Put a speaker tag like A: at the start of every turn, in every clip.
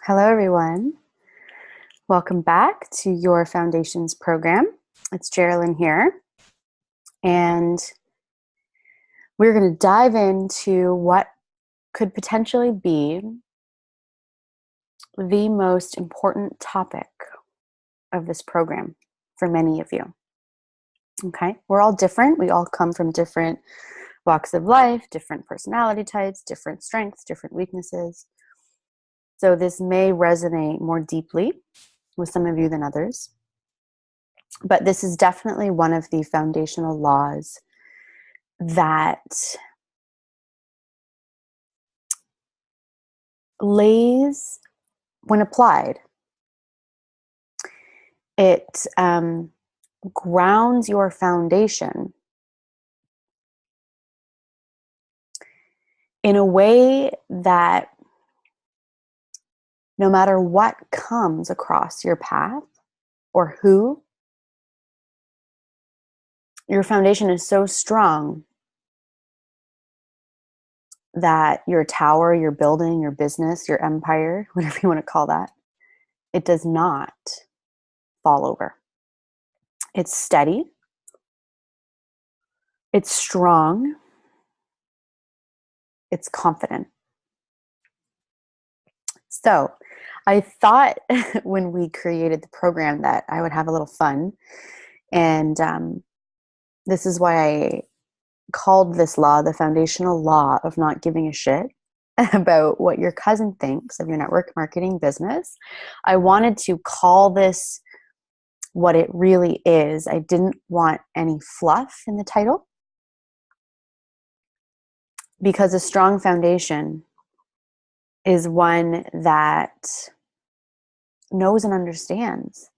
A: Hello, everyone. Welcome back to your Foundations program. It's Geraldine here, and we're going to dive into what could potentially be the most important topic of this program for many of you. Okay, we're all different. We all come from different walks of life, different personality types, different strengths, different weaknesses. So this may resonate more deeply with some of you than others. But this is definitely one of the foundational laws that lays, when applied, it grounds your foundation in a way that no matter what comes across your path or who, your foundation is so strong that your tower, your building, your business, your empire, whatever you want to call that, it does not fall over. It's steady. It's strong. It's confident. So I thought when we created the program that I would have a little fun. And this is why I called this law the foundational law of not giving a shit about what your cousin thinks of your network marketing business. I wanted to call this what it really is. I didn't want any fluff in the title, because a strong foundation is one that knows and understands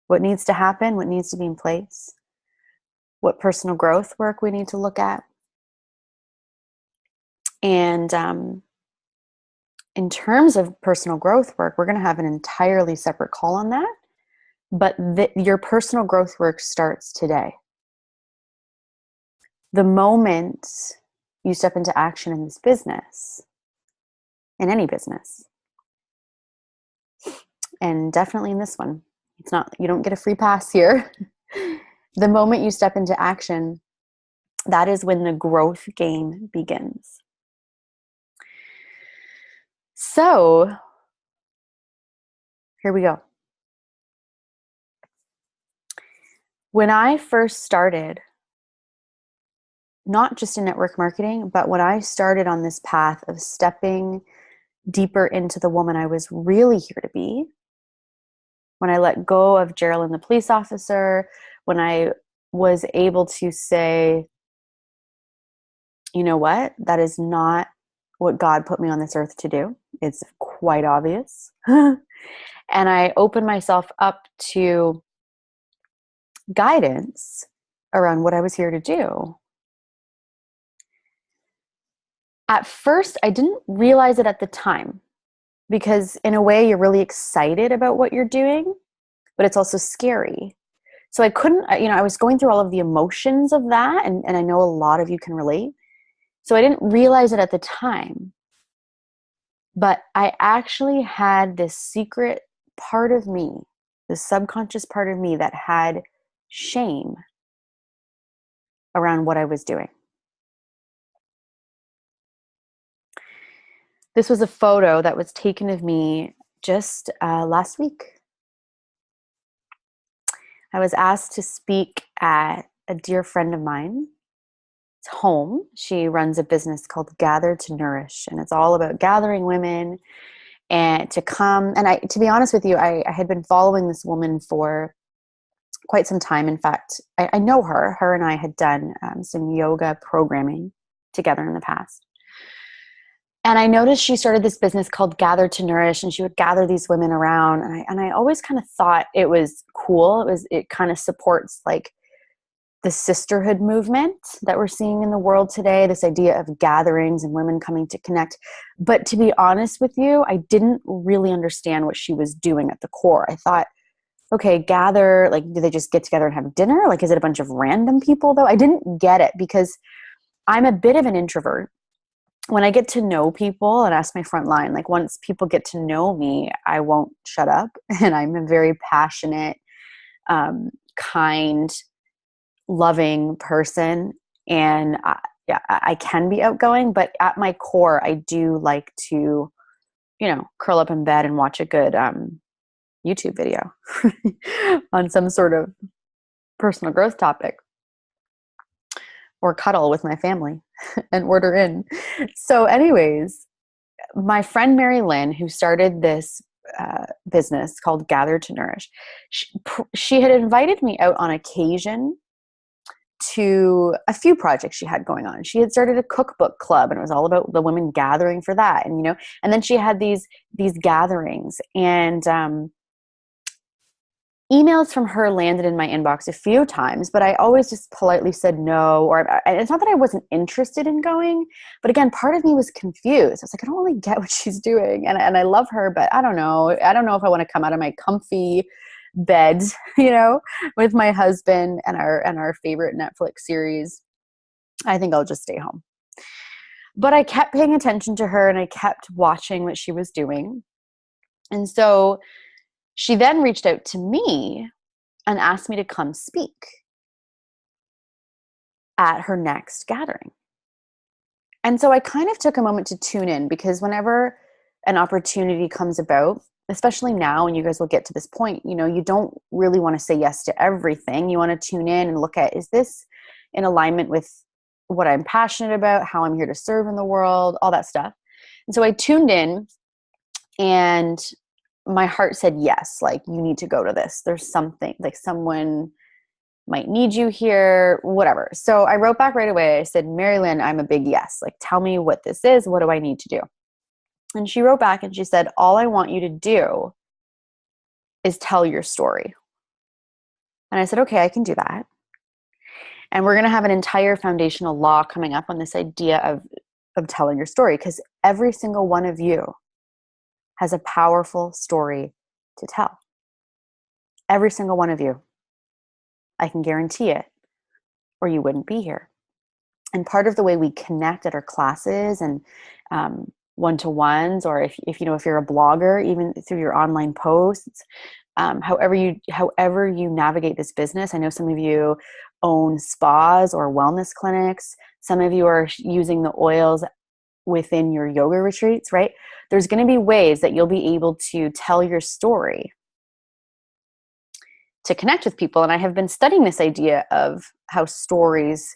A: what needs to happen, what needs to be in place, what personal growth work we need to look at. And in terms of personal growth work, we're going to have an entirely separate call on that. But your personal growth work starts today. The moment you step into action in this business, in any business, and definitely in this one, it's not, you don't get a free pass here. The moment you step into action, that is when the growth game begins. So here we go. When I first started, not just in network marketing, but when I started on this path of stepping deeper into the woman I was really here to be, when I let go of Geraldine the police officer, when I was able to say, you know what, that is not what God put me on this earth to do. It's quite obvious. And I opened myself up to guidance around what I was here to do. At first, I didn't realize it at the time, because in a way you're really excited about what you're doing, but it's also scary. So I couldn't, I was going through all of the emotions of that, and I know a lot of you can relate. So I didn't realize it at the time, but I actually had this secret part of me, this subconscious part of me that had shame around what I was doing. This was a photo that was taken of me just last week. I was asked to speak at a dear friend of mine's home. She runs a business called Gather to Nourish, and it's all about gathering women and to come. And to be honest with you, I had been following this woman for quite some time. In fact, I know her. Her and I had done some yoga programming together in the past. And I noticed she started this business called Gather to Nourish, and she would gather these women around. And I always kind of thought it was cool. It kind of supports like the sisterhood movement that we're seeing in the world today, this idea of gatherings and women coming to connect. But to be honest with you, I didn't really understand what she was doing at the core. I thought, okay, gather, like, do they just get together and have dinner? Like, is it a bunch of random people though? I didn't get it, because I'm a bit of an introvert. when I get to know people, and ask my front line, like once people get to know me, I won't shut up. And I'm a very passionate, kind, loving person. And yeah, I can be outgoing, but at my core, I do like to, curl up in bed and watch a good YouTube video on some sort of personal growth topic, or cuddle with my family and order in. So anyways, my friend Mary Lynn, who started this business called Gather to Nourish, she had invited me out on occasion to a few projects she had going on. She had started a cookbook club, and it was all about the women gathering for that. And, and then she had these gatherings, and emails from her landed in my inbox a few times, but I always just politely said no. And it's not that I wasn't interested in going, but again, part of me was confused. I was like, I don't really get what she's doing. And I love her, but I don't know. I don't know if I want to come out of my comfy bed, with my husband and our favorite Netflix series. I think I'll just stay home. But I kept paying attention to her, and I kept watching what she was doing. And so she then reached out to me and asked me to come speak at her next gathering. And so I kind of took a moment to tune in, because whenever an opportunity comes about, especially now, and you guys will get to this point, you don't really want to say yes to everything. You want to tune in and look at, is this in alignment with what I'm passionate about, how I'm here to serve in the world, all that stuff. And so I tuned in, and my heart said yes, like, you need to go to this. There's something, like someone might need you here, whatever. So I wrote back right away. I said, Mary Lynn, I'm a big yes. Like, tell me what this is. What do I need to do? And she wrote back and she said, all I want you to do is tell your story. And I said, okay, I can do that. And we're going to have an entire foundational law coming up on this idea of telling your story, because every single one of you has a powerful story to tell. Every single one of you. I can guarantee it, or you wouldn't be here. And part of the way we connect at our classes and one-to-ones, or if you're a blogger, even through your online posts, however you navigate this business. I know some of you own spas or wellness clinics. Some of you are using the oils within your yoga retreats, right? There's going to be ways that you'll be able to tell your story to connect with people. And I have been studying this idea of how stories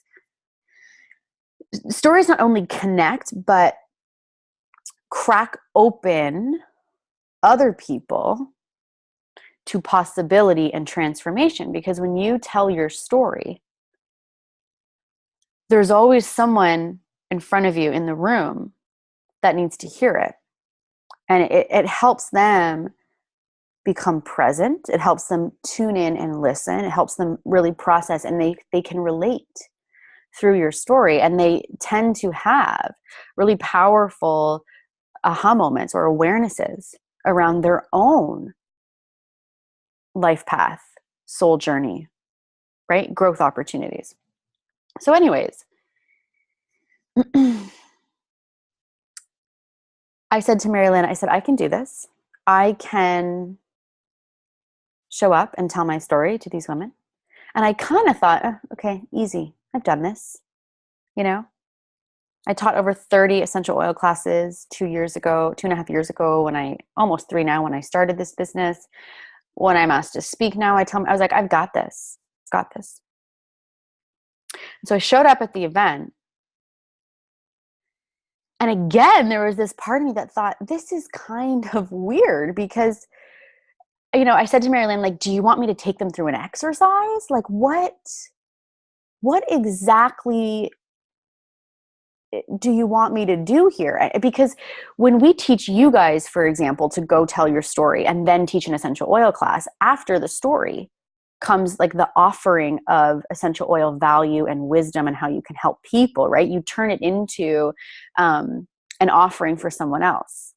A: not only connect, but crack open other people to possibility and transformation. Because when you tell your story, there's always someone in front of you in the room that needs to hear it. And it helps them become present. It helps them tune in and listen. It helps them really process, and they can relate through your story. And they tend to have really powerful aha moments or awarenesses around their own life path, soul journey, right? Growth opportunities. So anyways, I said to Mary Lynn, I can do this. I can show up and tell my story to these women. And I kind of thought, oh, okay, easy. I've done this. I taught over 30 essential oil classes 2.5 years ago, almost 3 now, when I started this business. When I'm asked to speak now, I was like, I've got this. Got this. So I showed up at the event. And again, there was this part of me that thought, this is kind of weird, because, I said to Mary Lynn, like, do you want me to take them through an exercise? Like, what exactly do you want me to do here? Because when we teach you guys, for example, to go tell your story and then teach an essential oil class, after the story comes like the offering of essential oil value and wisdom and how you can help people, right? You turn it into an offering for someone else.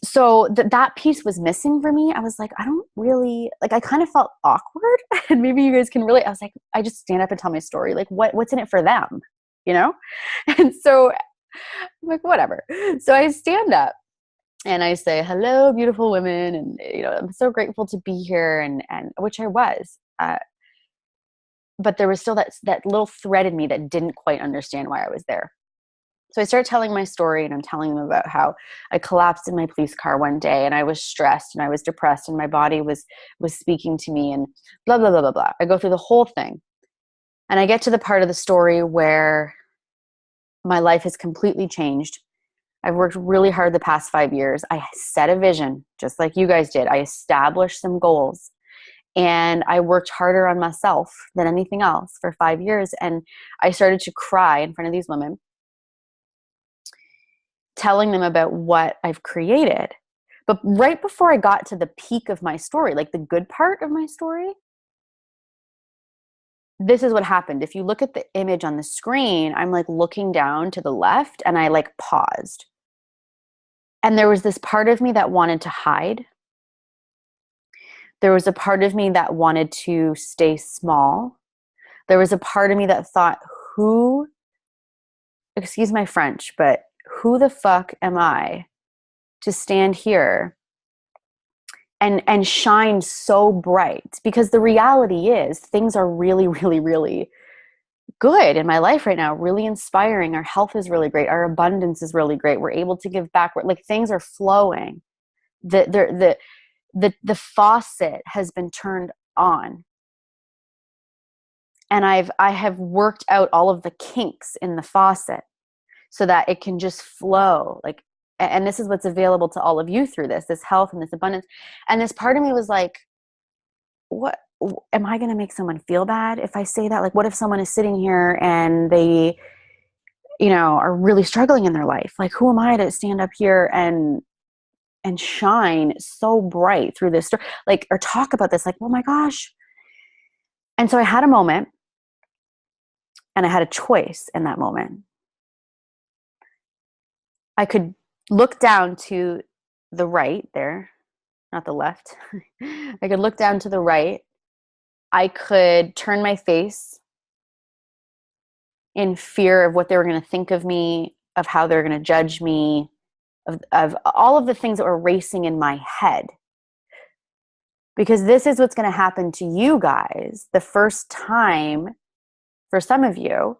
A: So that piece was missing for me. I was like, I don't really, like, I kind of felt awkward, and maybe you guys can relate. I was like, I just stand up and tell my story. Like, what's in it for them? And so I'm like, whatever. So I stand up and I say, hello, beautiful women. And, I'm so grateful to be here. And which I was. But there was still that little thread in me that didn't quite understand why I was there. So I start telling my story, and I'm telling them about how I collapsed in my police car one day, and I was stressed and I was depressed, and my body was speaking to me, and blah, blah, blah, blah, blah. I go through the whole thing. And I get to the part of the story where my life has completely changed. I've worked really hard the past 5 years. I set a vision, just like you guys did. I established some goals. And I worked harder on myself than anything else for 5 years. And I started to cry in front of these women, telling them about what I've created. But right before I got to the peak of my story, like the good part of my story, this is what happened. If you look at the image on the screen, I'm like looking down to the left, and I like paused. And there was this part of me that wanted to hide. There was a part of me that wanted to stay small. There was a part of me that thought, excuse my French, but who the fuck am I to stand here and shine so bright? Because the reality is things are really, really, really good in my life right now, really inspiring. Our health is really great. Our abundance is really great. We're able to give back. Like things are flowing. The faucet has been turned on. And I have worked out all of the kinks in the faucet so that it can just flow. Like, and this is what's available to all of you through this health and this abundance. And this part of me was like, what, am I going to make someone feel bad if I say that? Like, what if someone is sitting here and they, are really struggling in their life? Like, who am I to stand up here and shine so bright through this story, like, or talk about this, like, oh my gosh. And so I had a moment, and I had a choice in that moment. I could look down to the right there, not the left. I could look down to the right. I could turn my face in fear of what they were going to think of me, of how they're going to judge me, of all of the things that were racing in my head. Because this is what's going to happen to you guys the first time, for some of you,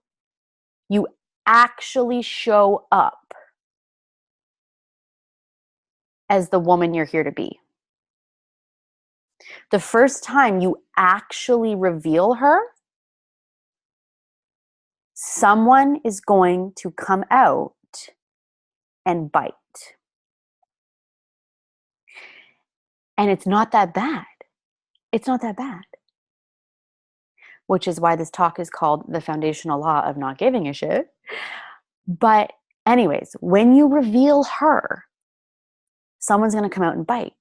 A: you actually show up as the woman you're here to be. The first time you actually reveal her, someone is going to come out and bite. And it's not that bad. It's not that bad. Which is why this talk is called The Foundational Law of Not Giving a Shit. But anyways, when you reveal her, someone's going to come out and bite.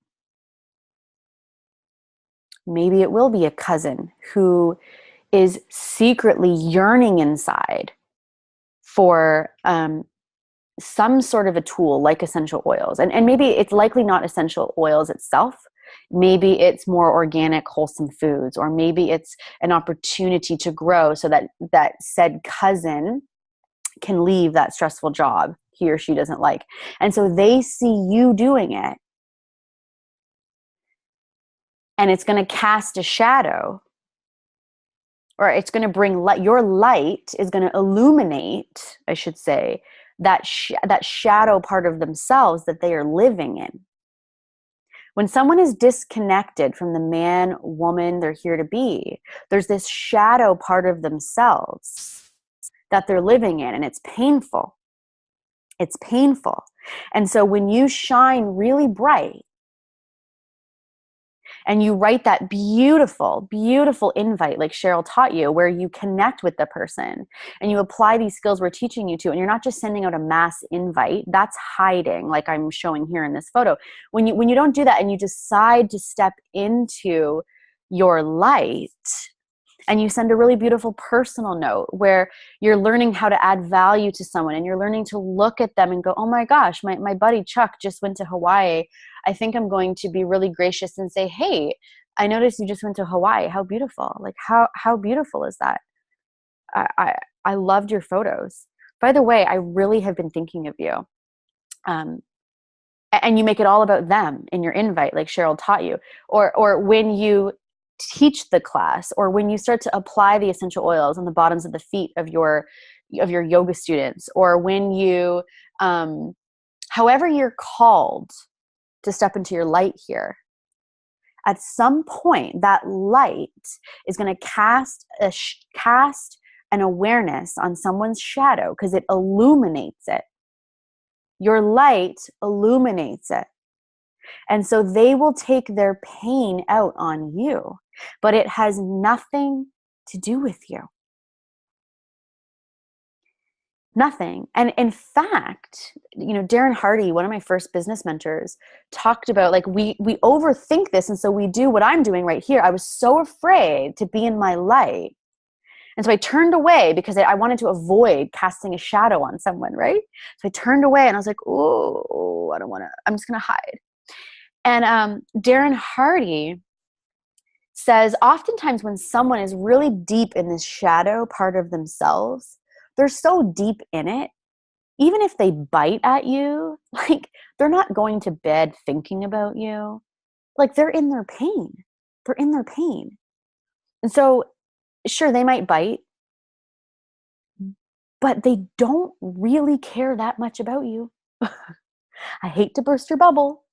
A: Maybe it will be a cousin who is secretly yearning inside for some sort of a tool like essential oils. And maybe it's likely not essential oils itself. Maybe it's more organic, wholesome foods, or maybe it's an opportunity to grow so that said cousin can leave that stressful job he or she doesn't like. And so they see you doing it, and it's going to cast a shadow, or it's going to bring light. Your light is going to illuminate, I should say, that shadow part of themselves that they are living in. When someone is disconnected from the man, woman they're here to be, there's this shadow part of themselves that they're living in, and it's painful. It's painful. And so when you shine really bright and you write that beautiful, beautiful invite like Cheryl taught you, where you connect with the person and you apply these skills we're teaching you to, and you're not just sending out a mass invite, that's hiding, like I'm showing here in this photo. When you don't do that and you decide to step into your light, and you send a really beautiful personal note where you're learning how to add value to someone, and you're learning to look at them and go, oh my gosh, my buddy Chuck just went to Hawaii. I think I'm going to be really gracious and say, hey, I noticed you just went to Hawaii. How beautiful. Like how beautiful is that? I loved your photos. By the way, I really have been thinking of you. Um, and you make it all about them in your invite, like Cheryl taught you, or when you teach the class, or when you start to apply the essential oils on the bottoms of the feet of your yoga students, or when you however you're called to step into your light here, at some point that light is going to cast an awareness on someone's shadow, because it illuminates it. Your light illuminates it. And so they will take their pain out on you, but it has nothing to do with you. Nothing. And in fact, Darren Hardy, one of my first business mentors, talked about, like, we overthink this. And so we do what I'm doing right here. I was so afraid to be in my light. And so I turned away because I wanted to avoid casting a shadow on someone, right? So I turned away and I was like, oh, I don't want to, I'm just going to hide. And Darren Hardy says oftentimes when someone is really deep in this shadow part of themselves, they're so deep in it, even if they bite at you, like, they're not going to bed thinking about you. Like, they're in their pain. They're in their pain. And so, sure, they might bite, but they don't really care that much about you. I hate to burst your bubble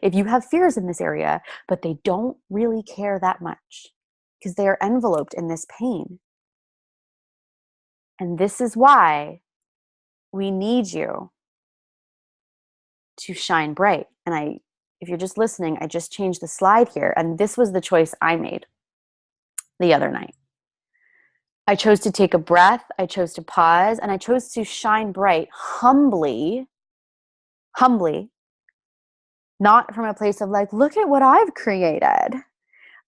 A: if you have fears in this area, but they don't really care that much because they are enveloped in this pain. And this is why we need you to shine bright. And if you're just listening, I just changed the slide here. And this was the choice I made the other night. I chose to take a breath. I chose to pause, and I chose to shine bright humbly, not from a place of like, look at what I've created,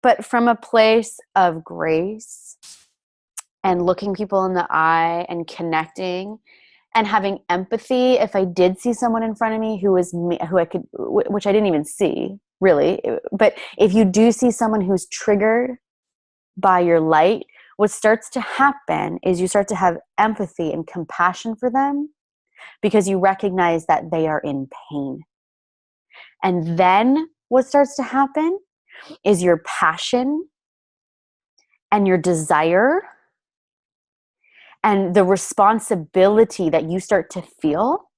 A: but from a place of grace and looking people in the eye and connecting and having empathy. If I did see someone in front of me who I could, which I didn't even see really, but if you do see someone who's triggered by your light, what starts to happen is you start to have empathy and compassion for them because you recognize that they are in pain. And then what starts to happen is your passion and your desire and the responsibility that you start to feel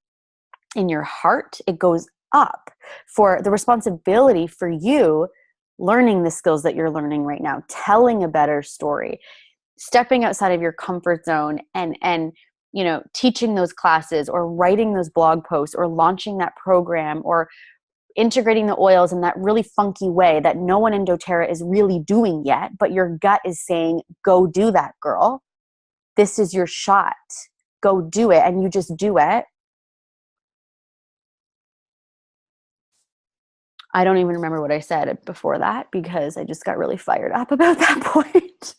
A: in your heart, it goes up for the responsibility for you learning the skills that you're learning right now, telling a better story, stepping outside of your comfort zone and teaching those classes or writing those blog posts or launching that program or integrating the oils in that really funky way that no one in doTERRA is really doing yet, but your gut is saying, go do that, girl. This is your shot. Go do it. And you just do it. I don't even remember what I said before that because I just got really fired up about that point.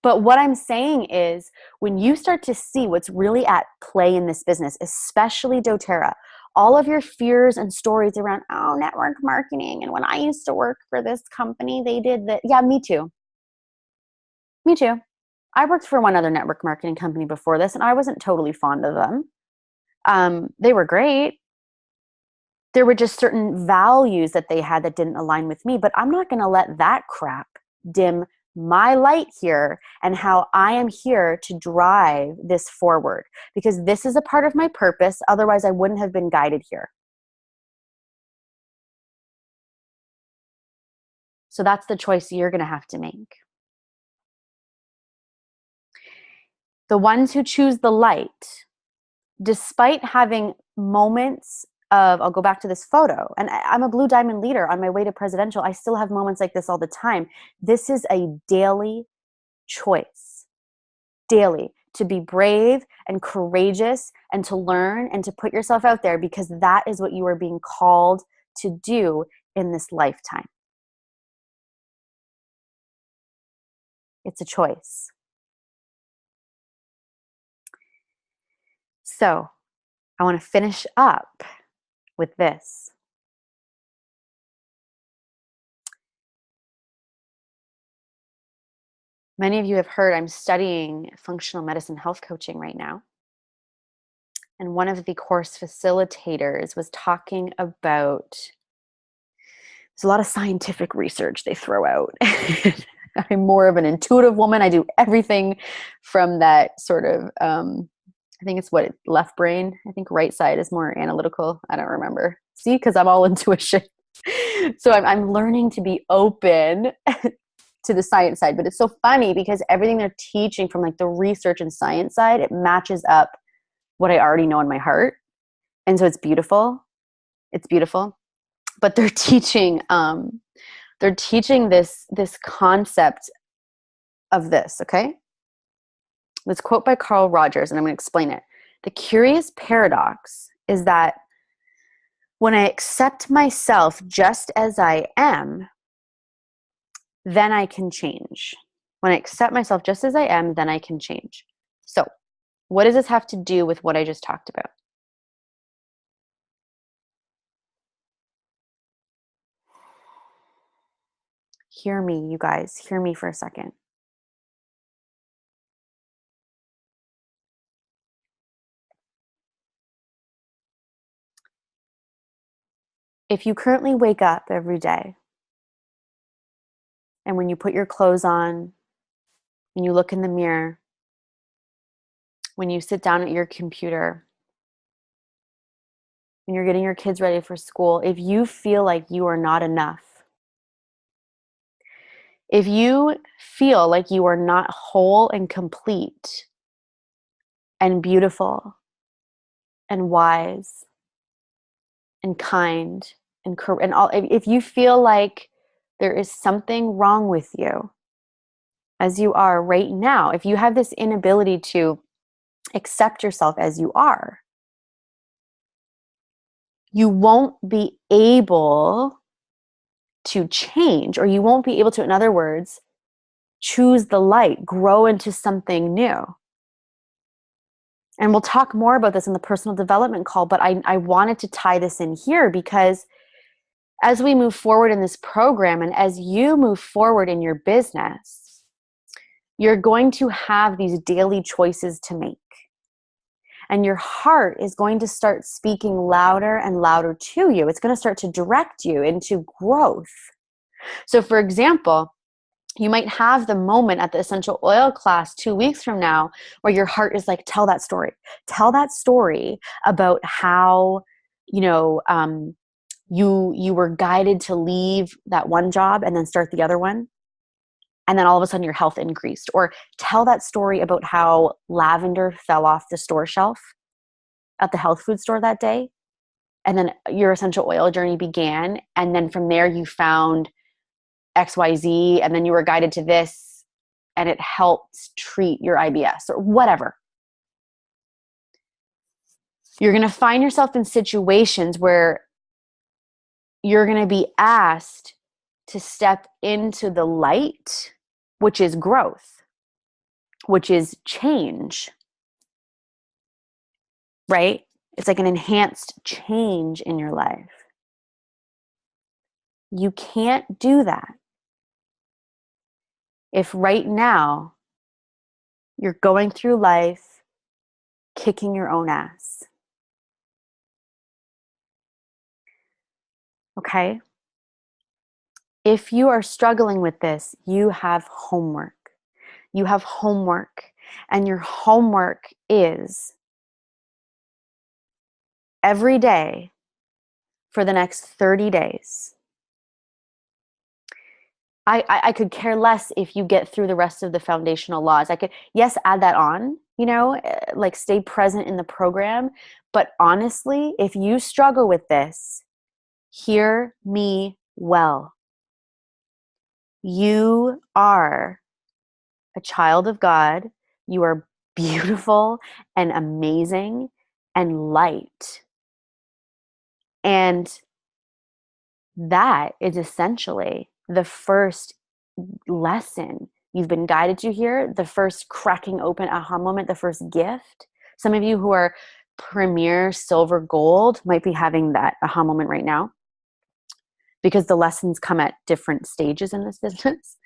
A: But what I'm saying is when you start to see what's really at play in this business, especially doTERRA, all of your fears and stories around, oh, network marketing. And when I used to work for this company, they did that. Yeah, me too. Me too. I worked for one other network marketing company before this, and I wasn't totally fond of them. They were great. There were just certain values that they had that didn't align with me, but I'm not going to let that crap dim my light here and how I am here to drive this forward, because this is a part of my purpose. Otherwise, I wouldn't have been guided here. So that's the choice you're going to have to make. The ones who choose the light, despite having moments of, I'll go back to this photo, and I'm a Blue Diamond leader on my way to presidential. I still have moments like this all the time. This is a daily choice, daily, to be brave and courageous and to learn and to put yourself out there, because that is what you are being called to do in this lifetime. It's a choice. So I want to finish up with this. Many of you have heard I'm studying functional medicine health coaching right now. and one of the course facilitators was talking about, there's a lot of scientific research they throw out. I'm more of an intuitive woman. I do everything from that sort of, I think it's left brain. I think right side is more analytical. I don't remember. See, because I'm all intuition. So I'm learning to be open to the science side. But it's so funny because everything they're teaching from like the research and science side, it matches up what I already know in my heart. And so it's beautiful. It's beautiful. But they're teaching this concept of this, okay? This quote by Carl Rogers, and I'm going to explain it. The curious paradox is that when I accept myself just as I am, then I can change. When I accept myself just as I am, then I can change. So, what does this have to do with what I just talked about? Hear me, you guys. Hear me for a second. If you currently wake up every day, and when you put your clothes on, and you look in the mirror, when you sit down at your computer, when you're getting your kids ready for school, if you feel like you are not enough, if you feel like you are not whole and complete and beautiful and wise and kind and all, if you feel like there is something wrong with you as you are right now, if you have this inability to accept yourself as you are, you won't be able to change, or you won't be able to, in other words, choose the light, grow into something new. And we'll talk more about this in the personal development call, but I wanted to tie this in here because as we move forward in this program and as you move forward in your business, you're going to have these daily choices to make. And your heart is going to start speaking louder and louder to you. It's going to start to direct you into growth. So, for example, you might have the moment at the essential oil class 2 weeks from now where your heart is like, tell that story. Tell that story about how, you were guided to leave that one job and then start the other one. And then all of a sudden your health increased. Or tell that story about how lavender fell off the store shelf at the health food store that day. And then your essential oil journey began. And then from there you found XYZ, and then you were guided to this, and it helped treat your IBS or whatever. You're going to find yourself in situations where you're going to be asked to step into the light, which is growth, which is change, right? It's like an enhanced change in your life. You can't do that if right now you're going through life kicking your own ass. Okay? If you are struggling with this, you have homework. You have homework. And your homework is every day for the next 30 days. I could care less if you get through the rest of the foundational laws. I could, yes, add that on, like stay present in the program. But honestly, if you struggle with this, hear me well. You are a child of God. You are beautiful and amazing and light. And that is essentially the first lesson you've been guided to here, the first cracking open aha moment, the first gift. Some of you who are premier silver gold might be having that aha moment right now because the lessons come at different stages in this business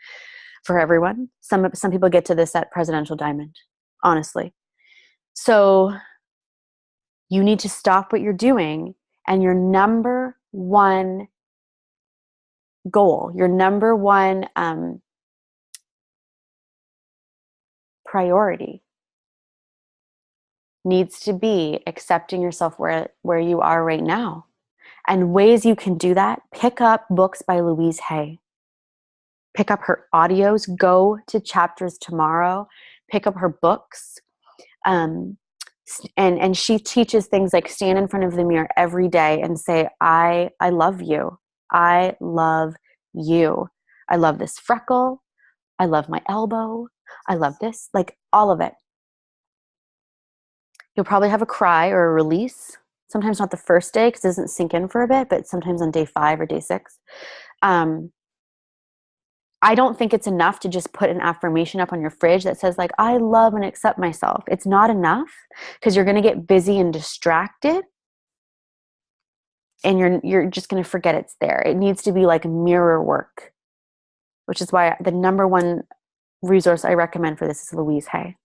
A: for everyone. Some people get to this at presidential diamond, honestly. So You need to stop what you're doing, and your number one goal, your number one priority needs to be accepting yourself where you are right now. And ways you can do that, pick up books by Louise Hay. Pick up her audios, go to Chapters tomorrow, pick up her books. And she teaches things like stand in front of the mirror every day and say, I love you. I love you. I love this freckle. I love my elbow. I love this, like all of it. You'll probably have a cry or a release. Sometimes not the first day because it doesn't sink in for a bit, but sometimes on day 5 or day 6. I don't think it's enough to just put an affirmation up on your fridge that says like, I love and accept myself. It's not enough because you're going to get busy and distracted and you're just going to forget it's there. It needs to be like mirror work, which is why the number one resource I recommend for this is Louise Hay.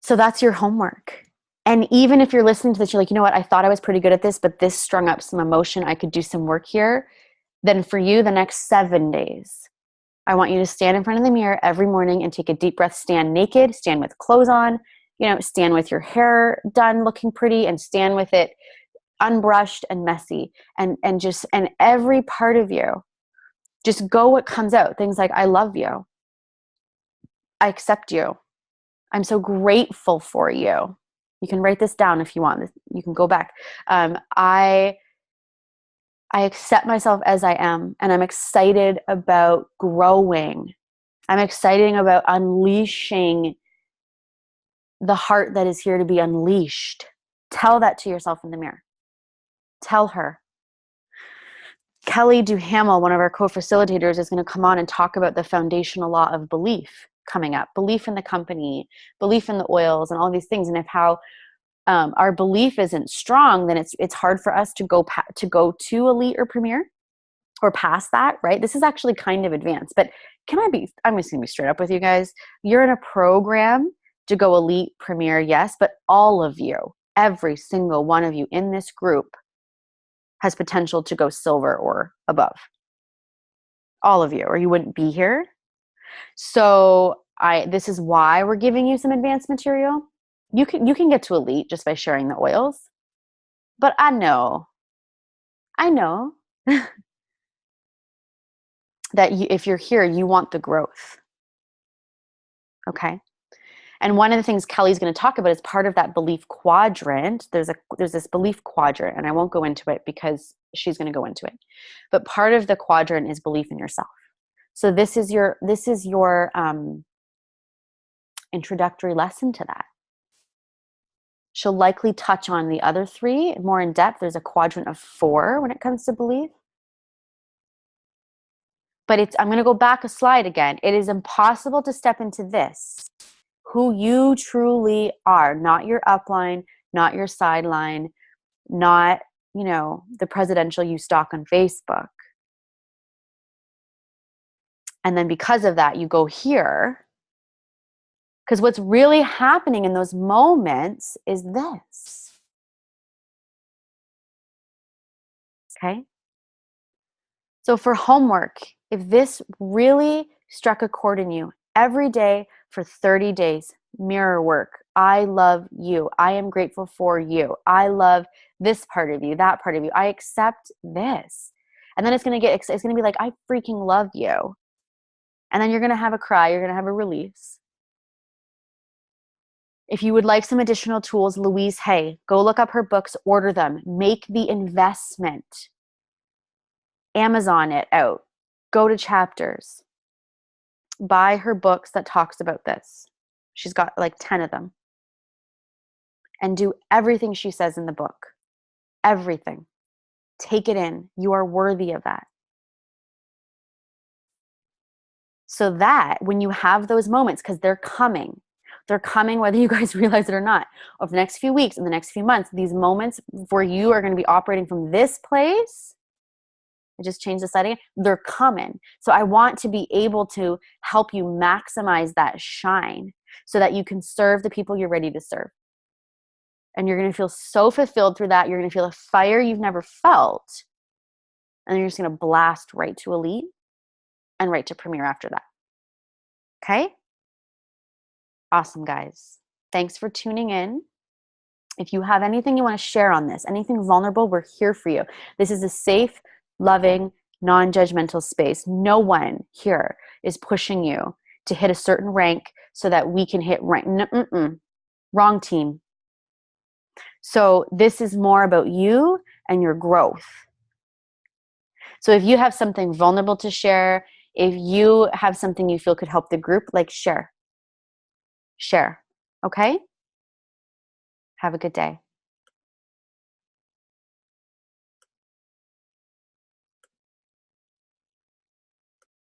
A: So that's your homework. And even if you're listening to this, you're like, you know what, I thought I was pretty good at this, but this strung up some emotion. I could do some work here. Then for you, the next 7 days, I want you to stand in front of the mirror every morning and take a deep breath. Stand naked, stand with clothes on, stand with your hair done looking pretty, and stand with it unbrushed and messy. And every part of you, just go what comes out. Things like, I love you. I accept you. I'm so grateful for you. You can write this down if you want. You can go back. I accept myself as I am, and I'm excited about growing. I'm excited about unleashing the heart that is here to be unleashed. Tell that to yourself in the mirror. Tell her. Kelly Duhamel, one of our co-facilitators, is going to come on and talk about the foundational law of belief coming up. Belief in the company, belief in the oils, and all these things. And if how our belief isn't strong, then it's hard for us to go to elite or premier or past that, right? This is actually kind of advanced, but I'm just gonna be straight up with you guys. You're in a program to go elite, premier, yes, but all of you, every single one of you in this group has potential to go silver or above. All of you, or you wouldn't be here. So this is why we're giving you some advanced material. You can get to elite just by sharing the oils. But I know that if you're here, you want the growth. Okay? And one of the things Kelly's going to talk about is part of that belief quadrant. There's this belief quadrant, and I won't go into it because she's going to go into it. But part of the quadrant is belief in yourself. So this is your introductory lesson to that. She'll likely touch on the other 3 more in depth. There's a quadrant of 4 when it comes to belief. But I'm going to go back a slide again. It is impossible to step into this, who you truly are, not your upline, not your sideline, not, the presidential you stalk on Facebook. And then because of that, you go here. Because what's really happening in those moments is this. Okay? So for homework, if this really struck a chord in you, every day for 30 days, mirror work. I love you. I am grateful for you. I love this part of you, that part of you. I accept this. And then it's going to be like, I freaking love you. And then you're going to have a cry. You're going to have a release. If you would like some additional tools, Louise Hay, go look up her books, order them, make the investment. Amazon it out. Go to Chapters. Buy her books that talks about this. She's got like 10 of them. And do everything she says in the book. Everything. Take it in. You are worthy of that. So that when you have those moments, because they're coming whether you guys realize it or not, over the next few weeks and the next few months, these moments where you are going to be operating from this place, I just changed the setting, they're coming. So I want to be able to help you maximize that shine. so that you can serve the people you're ready to serve. And you're going to feel so fulfilled through that. You're going to feel a fire you've never felt. And then you're just going to blast right to Elite and right to Premier after that. Okay? Awesome, guys. Thanks for tuning in. If you have anything you want to share on this, anything vulnerable, we're here for you. This is a safe, loving, non-judgmental space. No one here is pushing you to hit a certain rank so that we can hit rank. Wrong team. So this is more about you and your growth. So if you have something vulnerable to share, if you have something you feel could help the group, like share. Okay? Have a good day.